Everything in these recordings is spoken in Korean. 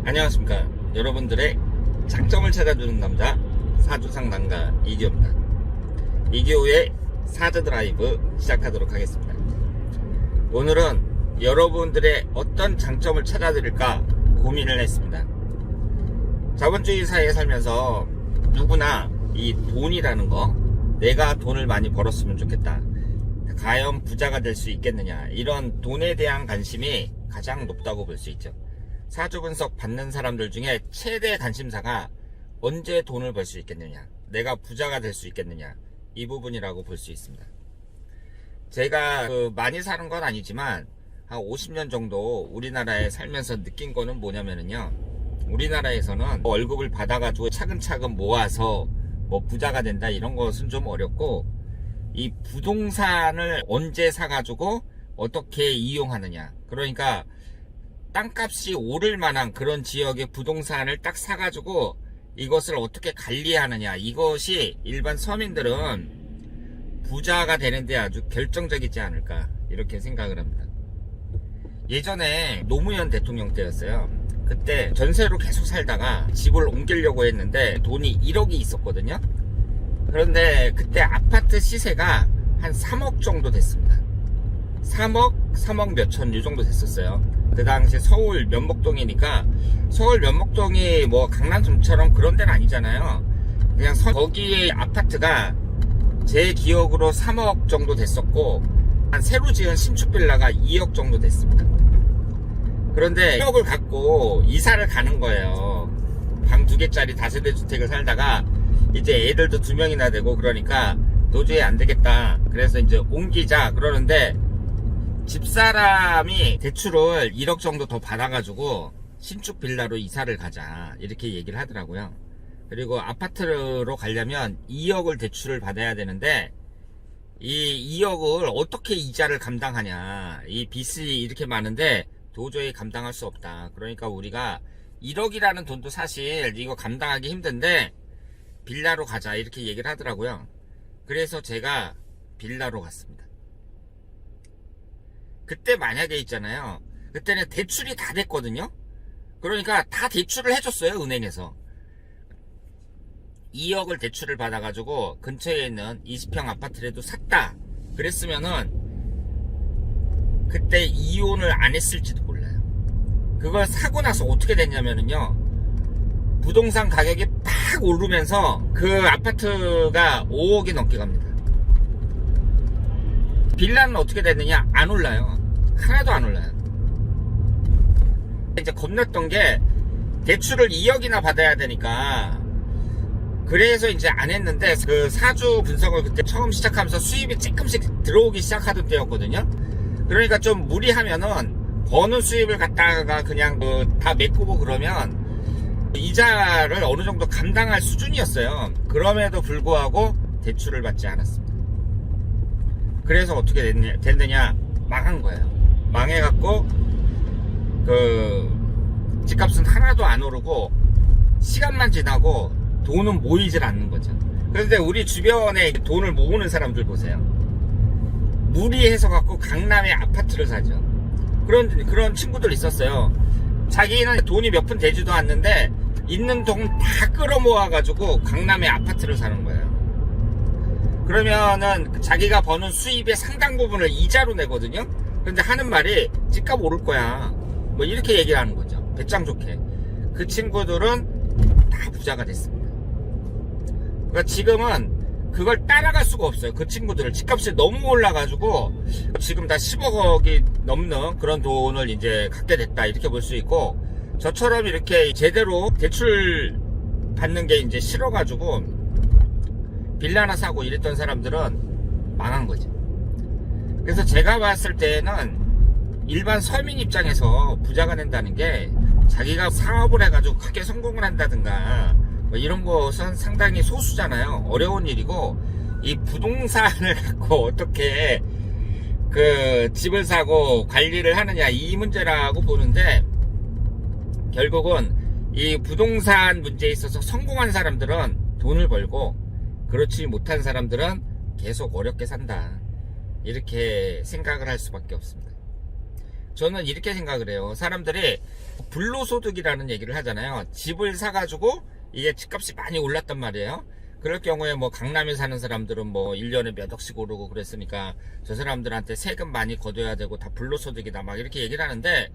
안녕하십니까. 여러분들의 장점을 찾아주는 남자 사주상담가 이기호입니다. 이기호의 사주 드라이브 시작하도록 하겠습니다. 오늘은 여러분들의 어떤 장점을 찾아드릴까 고민을 했습니다. 자본주의 사회에 살면서 누구나 이 돈이라는 거, 내가 돈을 많이 벌었으면 좋겠다, 과연 부자가 될 수 있겠느냐, 이런 돈에 대한 관심이 가장 높다고 볼 수 있죠. 사주 분석 받는 사람들 중에 최대 관심사가 언제 돈을 벌 수 있겠느냐, 내가 부자가 될 수 있겠느냐, 이 부분이라고 볼 수 있습니다. 제가 많이 사는 건 아니지만 한 50년 정도 우리나라에 살면서 느낀 거는 뭐냐면요, 우리나라에서는 월급을 받아가지고 차근차근 모아서 뭐 부자가 된다 이런 것은 좀 어렵고, 이 부동산을 언제 사가지고 어떻게 이용하느냐, 그러니까 땅값이 오를 만한 그런 지역의 부동산을 딱 사가지고 이것을 어떻게 관리하느냐, 이것이 일반 서민들은 부자가 되는데 아주 결정적이지 않을까, 이렇게 생각을 합니다. 예전에 노무현 대통령 때였어요. 그때 전세로 계속 살다가 집을 옮기려고 했는데 돈이 1억이 있었거든요. 그런데 그때 아파트 시세가 한 3억 정도 됐습니다. 3억 몇천 이 정도 됐었어요. 그 당시 서울 면목동이니까, 서울 면목동이 뭐 강남점처럼 그런 데는 아니잖아요. 그냥 거기에 아파트가 제 기억으로 3억 정도 됐었고, 한 새로 지은 신축 빌라가 2억 정도 됐습니다. 그런데 1억을 갖고 이사를 가는 거예요. 방 2개짜리 다세대 주택을 살다가 이제 애들도 2명이나 되고 그러니까 도저히 안 되겠다, 그래서 이제 옮기자 그러는데, 집사람이 대출을 1억 정도 더 받아가지고 신축 빌라로 이사를 가자, 이렇게 얘기를 하더라고요. 그리고 아파트로 가려면 2억을 대출을 받아야 되는데, 이 2억을 어떻게 이자를 감당하냐, 이 빚이 이렇게 많은데 도저히 감당할 수 없다, 그러니까 우리가 1억이라는 돈도 사실 이거 감당하기 힘든데 빌라로 가자, 이렇게 얘기를 하더라고요. 그래서 제가 빌라로 갔습니다. 그때 만약에 있잖아요, 그때는 대출이 다 됐거든요. 그러니까 다 대출을 해줬어요, 은행에서. 2억을 대출을 받아가지고 근처에 있는 20평 아파트라도 샀다 그랬으면은 그때 이혼을 안 했을지도 몰라요. 그걸 사고 나서 어떻게 됐냐면은요, 부동산 가격이 팍 오르면서 그 아파트가 5억이 넘게 갑니다. 빌라는 어떻게 됐느냐, 안 올라요. 하나도 안 올라요. 이제 겁났던 게 대출을 2억이나 받아야 되니까, 그래서 이제 안 했는데, 그 사주 분석을 그때 처음 시작하면서 수입이 조금씩 들어오기 시작하던 때였거든요. 그러니까 좀 무리하면은 버는 수입을 갖다가 그냥 다 메꾸고 그러면 이자를 어느 정도 감당할 수준이었어요. 그럼에도 불구하고 대출을 받지 않았습니다. 그래서 어떻게 됐느냐, 망한 거예요. 망해갖고 그 집값은 하나도 안 오르고 시간만 지나고 돈은 모이질 않는 거죠. 그런데 우리 주변에 돈을 모으는 사람들 보세요. 무리해서 갖고 강남에 아파트를 사죠. 그런 친구들 있었어요. 자기는 돈이 몇 푼 되지도 않는데 있는 돈 다 끌어모아가지고 강남에 아파트를 사는 거예요. 그러면은 자기가 버는 수입의 상당 부분을 이자로 내거든요. 그런데 하는 말이 집값 오를 거야, 뭐 이렇게 얘기를 하는 거죠, 배짱 좋게. 그 친구들은 다 부자가 됐습니다. 그러니까 지금은 그걸 따라갈 수가 없어요. 그 친구들을 집값이 너무 올라가지고 지금 다 10억이 넘는 그런 돈을 이제 갖게 됐다, 이렇게 볼 수 있고, 저처럼 이렇게 제대로 대출 받는 게 이제 싫어가지고 빌라나 사고 이랬던 사람들은 망한 거죠. 그래서 제가 봤을 때는 일반 서민 입장에서 부자가 된다는 게, 자기가 사업을 해가지고 크게 성공을 한다든가 뭐 이런 것은 상당히 소수잖아요. 어려운 일이고, 이 부동산을 갖고 어떻게 그 집을 사고 관리를 하느냐, 이 문제라고 보는데, 결국은 이 부동산 문제에 있어서 성공한 사람들은 돈을 벌고, 그렇지 못한 사람들은 계속 어렵게 산다, 이렇게 생각을 할 수밖에 없습니다. 저는 이렇게 생각을 해요. 사람들이 불로소득이라는 얘기를 하잖아요. 집을 사가지고 이게 집값이 많이 올랐단 말이에요. 그럴 경우에 뭐 강남에 사는 사람들은 뭐 1년에 몇 억씩 오르고 그랬으니까 저 사람들한테 세금 많이 걷어야 되고 다 불로소득이다 막 이렇게 얘기를 하는데,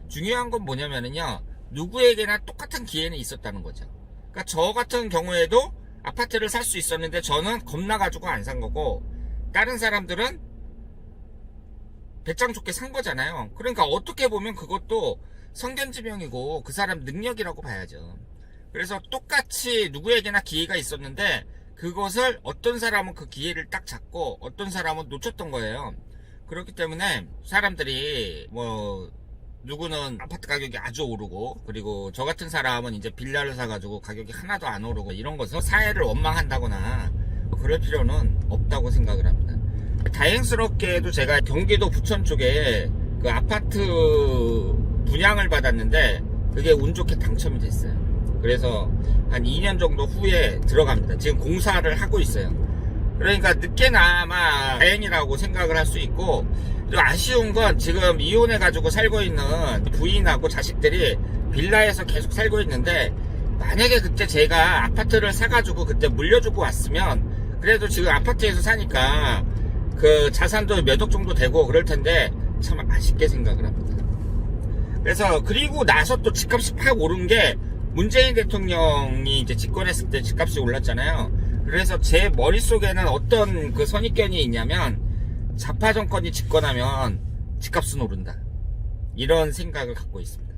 중요한 건 뭐냐면은요, 누구에게나 똑같은 기회는 있었다는 거죠. 그러니까 저 같은 경우에도 아파트를 살 수 있었는데 저는 겁나가지고 안 산 거고, 다른 사람들은 배짱 좋게 산 거잖아요. 그러니까 어떻게 보면 그것도 성견지명이고 그 사람 능력이라고 봐야죠. 그래서 똑같이 누구에게나 기회가 있었는데 그것을 어떤 사람은 그 기회를 딱 잡고 어떤 사람은 놓쳤던 거예요. 그렇기 때문에 사람들이 뭐 누구는 아파트 가격이 아주 오르고, 그리고 저 같은 사람은 이제 빌라를 사가지고 가격이 하나도 안 오르고, 이런 것은 사회를 원망한다거나 그럴 필요는 없다고 생각을 합니다. 다행스럽게도 제가 경기도 부천 쪽에 그 아파트 분양을 받았는데 그게 운 좋게 당첨이 됐어요. 그래서 한 2년 정도 후에 들어갑니다. 지금 공사를 하고 있어요. 그러니까 늦게나마 다행이라고 생각을 할 수 있고, 좀 아쉬운 건 지금 이혼해가지고 살고 있는 부인하고 자식들이 빌라에서 계속 살고 있는데, 만약에 그때 제가 아파트를 사가지고 그때 물려주고 왔으면 그래도 지금 아파트에서 사니까 그 자산도 몇 억 정도 되고 그럴 텐데 참 아쉽게 생각을 합니다. 그래서 그리고 나서 또 집값이 팍 오른 게 문재인 대통령이 이제 집권했을 때 집값이 올랐잖아요. 그래서 제 머릿속에는 어떤 그 선입견이 있냐면, 좌파 정권이 집권하면 집값은 오른다, 이런 생각을 갖고 있습니다.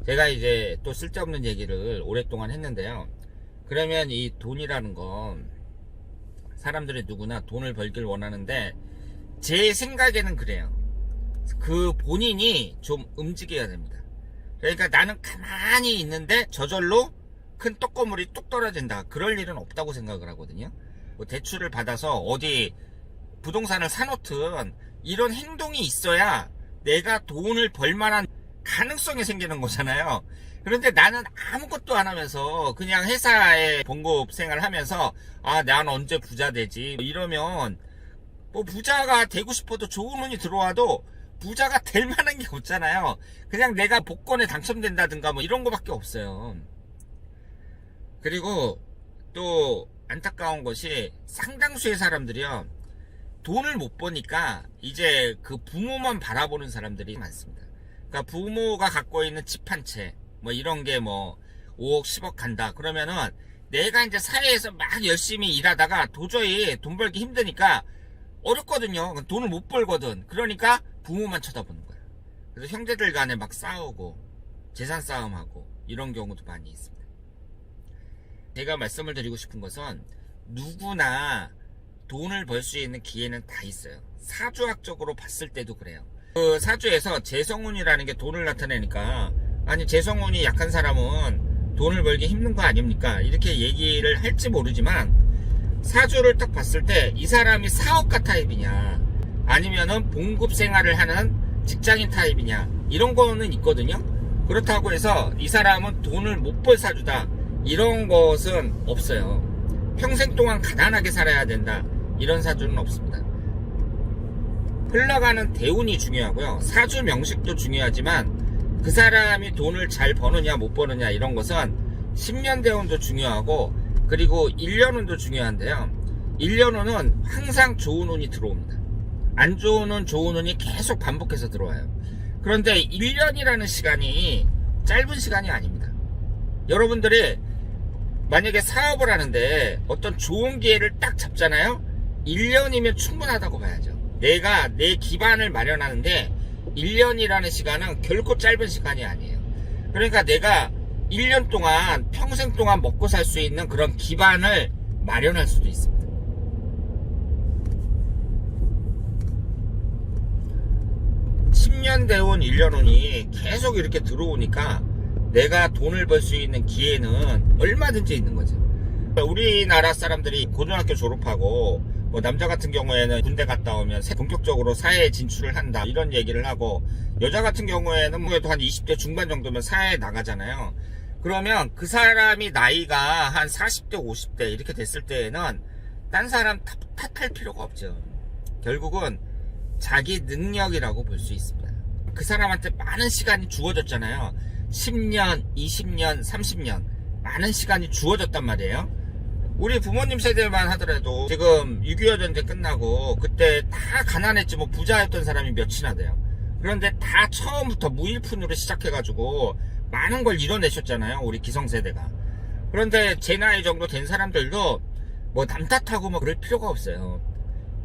제가 이제 또 쓸데없는 얘기를 오랫동안 했는데요. 그러면 이 돈이라는 건 사람들이 누구나 돈을 벌길 원하는데, 제 생각에는 그래요. 그 본인이 좀 움직여야 됩니다. 그러니까 나는 가만히 있는데 저절로 큰 떡고물이 뚝 떨어진다, 그럴 일은 없다고 생각을 하거든요. 뭐 대출을 받아서 어디 부동산을 사놓든 이런 행동이 있어야 내가 돈을 벌만한 가능성이 생기는 거잖아요. 그런데 나는 아무것도 안 하면서 그냥 회사에 봉급 생활하면서 난 언제 부자 되지 이러면, 뭐 부자가 되고 싶어도 좋은 운이 들어와도 부자가 될 만한 게 없잖아요. 그냥 내가 복권에 당첨된다든가 뭐 이런 거밖에 없어요. 그리고 또 안타까운 것이 상당수의 사람들이요, 돈을 못 버니까 이제 그 부모만 바라보는 사람들이 많습니다. 그러니까 부모가 갖고 있는 집 한 채 뭐 이런 게 뭐 5억 10억 간다 그러면은, 내가 이제 사회에서 막 열심히 일하다가 도저히 돈 벌기 힘드니까 어렵거든요. 돈을 못 벌거든. 그러니까 부모만 쳐다보는 거야. 그래서 형제들 간에 막 싸우고 재산 싸움하고 이런 경우도 많이 있습니다. 제가 말씀을 드리고 싶은 것은, 누구나 돈을 벌 수 있는 기회는 다 있어요. 사주학적으로 봤을 때도 그래요. 그 사주에서 재성운이라는 게 돈을 나타내니까, 아니 재성운이 약한 사람은 돈을 벌기 힘든 거 아닙니까? 이렇게 얘기를 할지 모르지만, 사주를 딱 봤을 때 이 사람이 사업가 타입이냐 아니면은 봉급 생활을 하는 직장인 타입이냐, 이런 거는 있거든요. 그렇다고 해서 이 사람은 돈을 못 벌 사주다, 이런 것은 없어요. 평생 동안 가난하게 살아야 된다, 이런 사주는 없습니다. 흘러가는 대운이 중요하고요, 사주 명식도 중요하지만 그 사람이 돈을 잘 버느냐 못 버느냐 이런 것은 10년 대운도 중요하고, 그리고 1년운도 중요한데요. 1년운은 항상 좋은 운이 들어옵니다. 안 좋은 운, 좋은 운이 계속 반복해서 들어와요. 그런데 1년이라는 시간이 짧은 시간이 아닙니다. 여러분들이 만약에 사업을 하는데 어떤 좋은 기회를 딱 잡잖아요. 1년이면 충분하다고 봐야죠. 내가 내 기반을 마련하는데 1년이라는 시간은 결코 짧은 시간이 아니에요. 그러니까 내가 1년 동안 평생 동안 먹고 살 수 있는 그런 기반을 마련할 수도 있습니다. (10년 대운 1년운이) 계속 이렇게 들어오니까 내가 돈을 벌 수 있는 기회는 얼마든지 있는 거죠. 우리나라 사람들이 고등학교 졸업하고 뭐 남자 같은 경우에는 군대 갔다 오면 본격적으로 사회에 진출을 한다, 이런 얘기를 하고, 여자 같은 경우에는 그래도 한 20대 중반 정도면 사회에 나가잖아요. 그러면 그 사람이 나이가 한 40대 50대 이렇게 됐을 때에는 딴 사람 탓할 필요가 없죠. 결국은 자기 능력이라고 볼 수 있습니다. 그 사람한테 많은 시간이 주어졌잖아요. 10년, 20년, 30년 많은 시간이 주어졌단 말이에요. 우리 부모님 세대만 하더라도 지금 6.25 전쟁 끝나고 그때 다 가난했지 뭐 부자였던 사람이 몇이나 돼요. 그런데 다 처음부터 무일푼으로 시작해가지고 많은 걸 이뤄내셨잖아요, 우리 기성세대가. 그런데 제 나이 정도 된 사람들도 뭐 남 탓하고 뭐 그럴 필요가 없어요.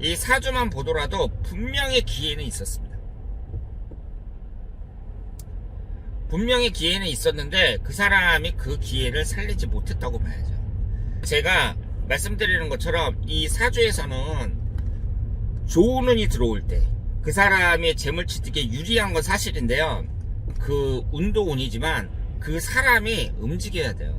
이 사주만 보더라도 분명히 기회는 있었습니다. 분명히 기회는 있었는데 그 사람이 그 기회를 살리지 못했다고 봐야죠. 제가 말씀드리는 것처럼 이 사주에서는 좋은 운이 들어올 때 그 사람의 재물취득에 유리한 건 사실인데요. 그 운도 운이지만 그 사람이 움직여야 돼요.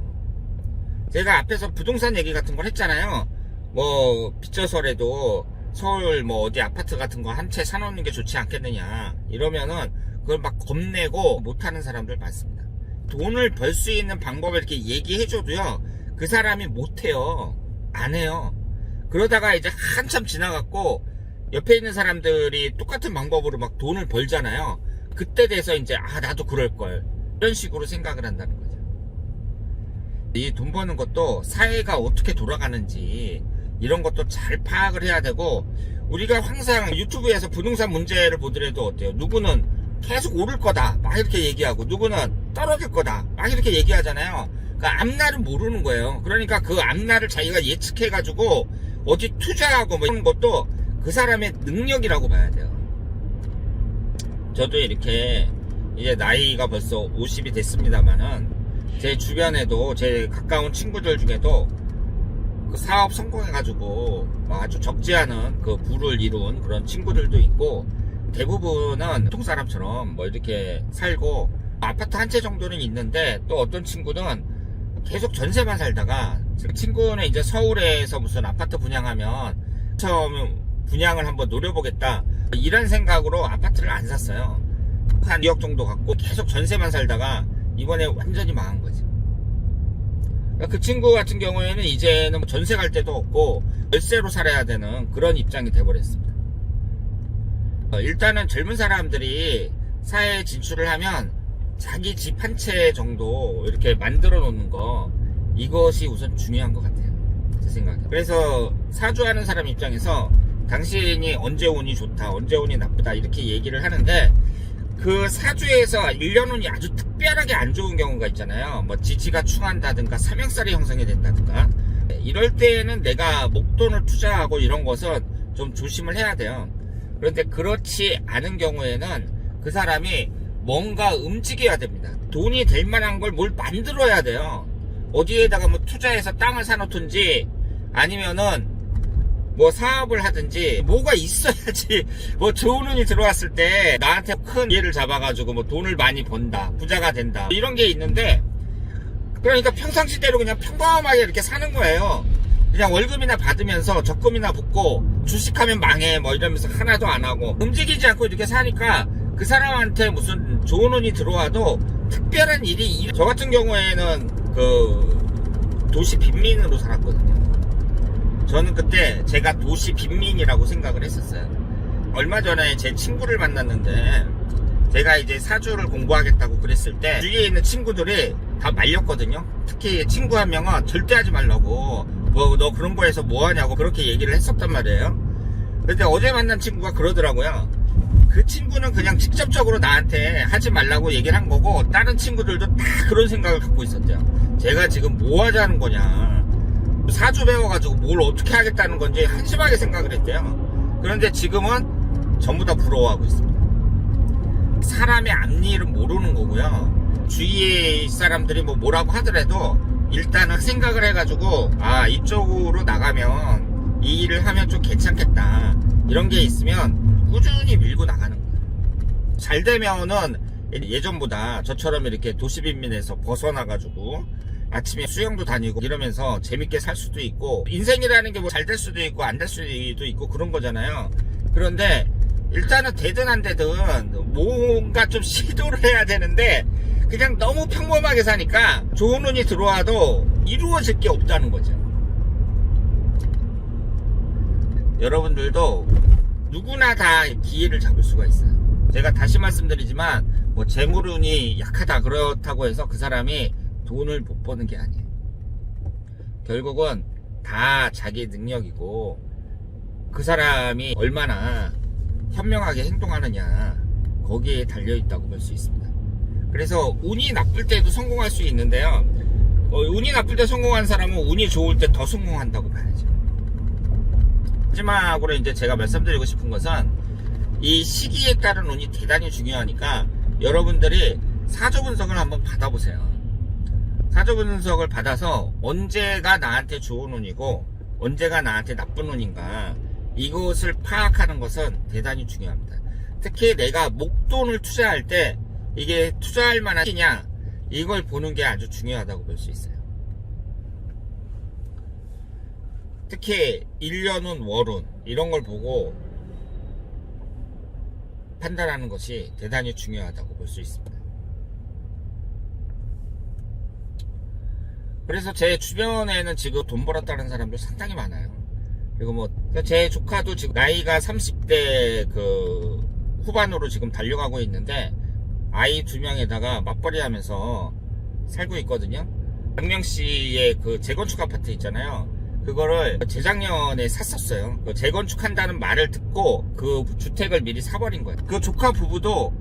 제가 앞에서 부동산 얘기 같은 걸 했잖아요. 뭐 빚져서라도 서울 뭐 어디 아파트 같은 거 한 채 사놓는 게 좋지 않겠느냐 이러면은 그걸 막 겁내고 못하는 사람들 많습니다. 돈을 벌 수 있는 방법을 이렇게 얘기해줘도요, 그 사람이 못해요. 안 해요. 그러다가 이제 한참 지나갔고 옆에 있는 사람들이 똑같은 방법으로 막 돈을 벌잖아요. 그때 돼서 이제 나도 그럴걸 이런 식으로 생각을 한다는 거죠. 이 돈 버는 것도 사회가 어떻게 돌아가는지 이런 것도 잘 파악을 해야 되고, 우리가 항상 유튜브에서 부동산 문제를 보더라도 어때요? 누구는 계속 오를 거다 막 이렇게 얘기하고 누구는 떨어질 거다 막 이렇게 얘기하잖아요. 그러니까 앞날은 모르는 거예요. 그러니까 그 앞날을 자기가 예측해가지고 어디 투자하고 뭐 이런 것도 그 사람의 능력이라고 봐야 돼요. 저도 이렇게 이제 나이가 벌써 50이 됐습니다만은 제 주변에도 제 가까운 친구들 중에도 그 사업 성공해가지고 아주 적지 않은 그 부를 이룬 그런 친구들도 있고, 대부분은 보통 사람처럼 뭐 이렇게 살고 아파트 한 채 정도는 있는데, 또 어떤 친구는 계속 전세만 살다가, 친구는 이제 서울에서 무슨 아파트 분양하면 처음 분양을 한번 노려보겠다 이런 생각으로 아파트를 안 샀어요. 한 2억 정도 갖고 계속 전세만 살다가 이번에 완전히 망한 거지. 그 친구 같은 경우에는 이제는 전세 갈 데도 없고 월세로 살아야 되는 그런 입장이 돼버렸습니다. 일단은 젊은 사람들이 사회에 진출을 하면 자기 집 한 채 정도 이렇게 만들어 놓는 거, 이것이 우선 중요한 것 같아요, 제 생각에. 그래서 사주하는 사람 입장에서 당신이 언제 운이 좋다 언제 운이 나쁘다 이렇게 얘기를 하는데, 그 사주에서 1년 운이 아주 특별하게 안 좋은 경우가 있잖아요. 뭐 지지가 충한다든가 삼형살이 형성이 된다든가, 이럴 때에는 내가 목돈을 투자하고 이런 것은 좀 조심을 해야 돼요. 그런데 그렇지 않은 경우에는 그 사람이 뭔가 움직여야 됩니다. 돈이 될 만한 걸 뭘 만들어야 돼요. 어디에다가 뭐 투자해서 땅을 사놓든지 아니면은 뭐 사업을 하든지 뭐가 있어야지 뭐 좋은 운이 들어왔을 때 나한테 큰 기회를 잡아가지고 뭐 돈을 많이 번다, 부자가 된다 이런 게 있는데, 그러니까 평상시대로 그냥 평범하게 이렇게 사는 거예요. 그냥 월급이나 받으면서 적금이나 붓고 주식하면 망해 뭐 이러면서 하나도 안 하고 움직이지 않고 이렇게 사니까 그 사람한테 무슨 좋은 운이 들어와도 특별한 일이, 저 같은 경우에는 그 도시 빈민으로 살았거든요. 저는 그때 제가 도시 빈민이라고 생각을 했었어요. 얼마 전에 제 친구를 만났는데, 제가 이제 사주를 공부하겠다고 그랬을 때 주위에 있는 친구들이 다 말렸거든요. 특히 친구 한 명은 절대 하지 말라고, 뭐 너 그런 거 해서 뭐 하냐고 그렇게 얘기를 했었단 말이에요. 근데 어제 만난 친구가 그러더라고요. 그 친구는 그냥 직접적으로 나한테 하지 말라고 얘기를 한 거고, 다른 친구들도 다 그런 생각을 갖고 있었대요. 제가 지금 뭐 하자는 거냐, 사주 배워가지고 뭘 어떻게 하겠다는 건지 한심하게 생각을 했대요. 그런데 지금은 전부 다 부러워하고 있습니다. 사람의 앞일은 모르는 거고요. 주위의 사람들이 뭐 뭐라고 하더라도 일단은 생각을 해가지고 이쪽으로 나가면 이 일을 하면 좀 괜찮겠다 이런 게 있으면 꾸준히 밀고 나가는 거예요. 잘 되면은 예전보다 저처럼 이렇게 도시빈민에서 벗어나가지고 아침에 수영도 다니고 이러면서 재밌게 살 수도 있고, 인생이라는 게 뭐 잘 될 수도 있고 안 될 수도 있고 그런 거잖아요. 그런데 일단은 되든 안 되든 뭔가 좀 시도를 해야 되는데, 그냥 너무 평범하게 사니까 좋은 운이 들어와도 이루어질 게 없다는 거죠. 여러분들도 누구나 다 기회를 잡을 수가 있어요. 제가 다시 말씀드리지만 뭐 재물운이 약하다 그렇다고 해서 그 사람이 돈을 못 버는 게 아니에요. 결국은 다 자기 능력이고 그 사람이 얼마나 현명하게 행동하느냐 거기에 달려있다고 볼 수 있습니다. 그래서 운이 나쁠 때도 성공할 수 있는데요, 운이 나쁠 때 성공한 사람은 운이 좋을 때 더 성공한다고 봐야죠. 마지막으로 이제 제가 말씀드리고 싶은 것은 이 시기에 따른 운이 대단히 중요하니까 여러분들이 사주 분석을 한번 받아보세요. 사주 분석을 받아서 언제가 나한테 좋은 운이고 언제가 나한테 나쁜 운인가 이것을 파악하는 것은 대단히 중요합니다. 특히 내가 목돈을 투자할 때 이게 투자할 만한 시냐 이걸 보는 게 아주 중요하다고 볼 수 있어요. 특히 1년운, 월운 이런 걸 보고 판단하는 것이 대단히 중요하다고 볼 수 있습니다. 그래서 제 주변에는 지금 돈 벌었다는 사람들 상당히 많아요. 그리고 뭐 제 조카도 지금 나이가 30대 그 후반으로 지금 달려가고 있는데 아이 2명에다가 맞벌이 하면서 살고 있거든요. 박명씨의 그 재건축 아파트 있잖아요. 그거를 재작년에 샀었어요. 그 재건축한다는 말을 듣고 그 주택을 미리 사버린 거예요. 그 조카 부부도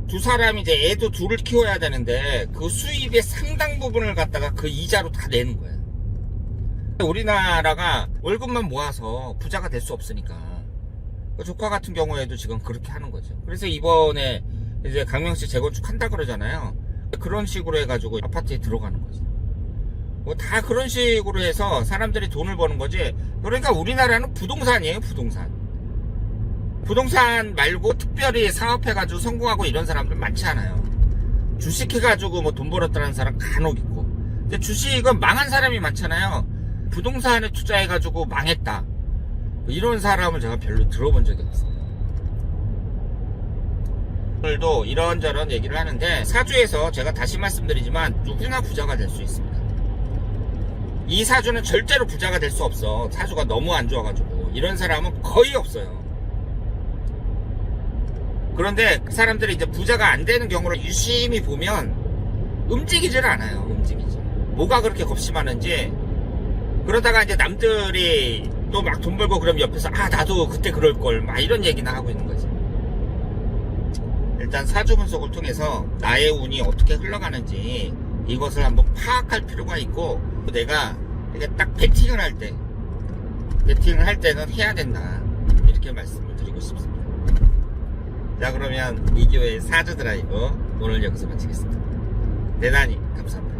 두 사람이 이제 애도 둘을 키워야 되는데 그 수입의 상당 부분을 갖다가 그 이자로 다 내는 거예요. 우리나라가 월급만 모아서 부자가 될 수 없으니까 그 조카 같은 경우에도 지금 그렇게 하는 거죠. 그래서 이번에 이제 강명씨 재건축 한다 그러잖아요. 그런 식으로 해가지고 아파트에 들어가는 거죠. 뭐 다 그런 식으로 해서 사람들이 돈을 버는 거지. 그러니까 우리나라는 부동산이에요. 부동산 말고 특별히 사업해가지고 성공하고 이런 사람들 많지 않아요. 주식해가지고 뭐 돈 벌었다는 사람 간혹 있고. 근데 주식은 망한 사람이 많잖아요. 부동산에 투자해가지고 망했다 이런 사람을 제가 별로 들어본 적이 없어요. 오늘도 이런저런 얘기를 하는데 사주에서 제가 다시 말씀드리지만 누구나 부자가 될 수 있습니다. 이 사주는 절대로 부자가 될 수 없어. 사주가 너무 안 좋아가지고. 이런 사람은 거의 없어요. 그런데 그 사람들이 이제 부자가 안 되는 경우를 유심히 보면 움직이질 않아요. 뭐가 그렇게 겁이 많은지. 그러다가 이제 남들이 또 막 돈 벌고 그러면 옆에서 나도 그때 그럴걸 막 이런 얘기나 하고 있는 거지. 일단 사주 분석을 통해서 나의 운이 어떻게 흘러가는지 이것을 한번 파악할 필요가 있고, 내가 이게 딱 배팅을 할 때는 해야 된다 이렇게 말씀을 드리고 싶습니다. 자, 그러면 이기호의 사주 드라이브 오늘 여기서 마치겠습니다. 대단히 감사합니다.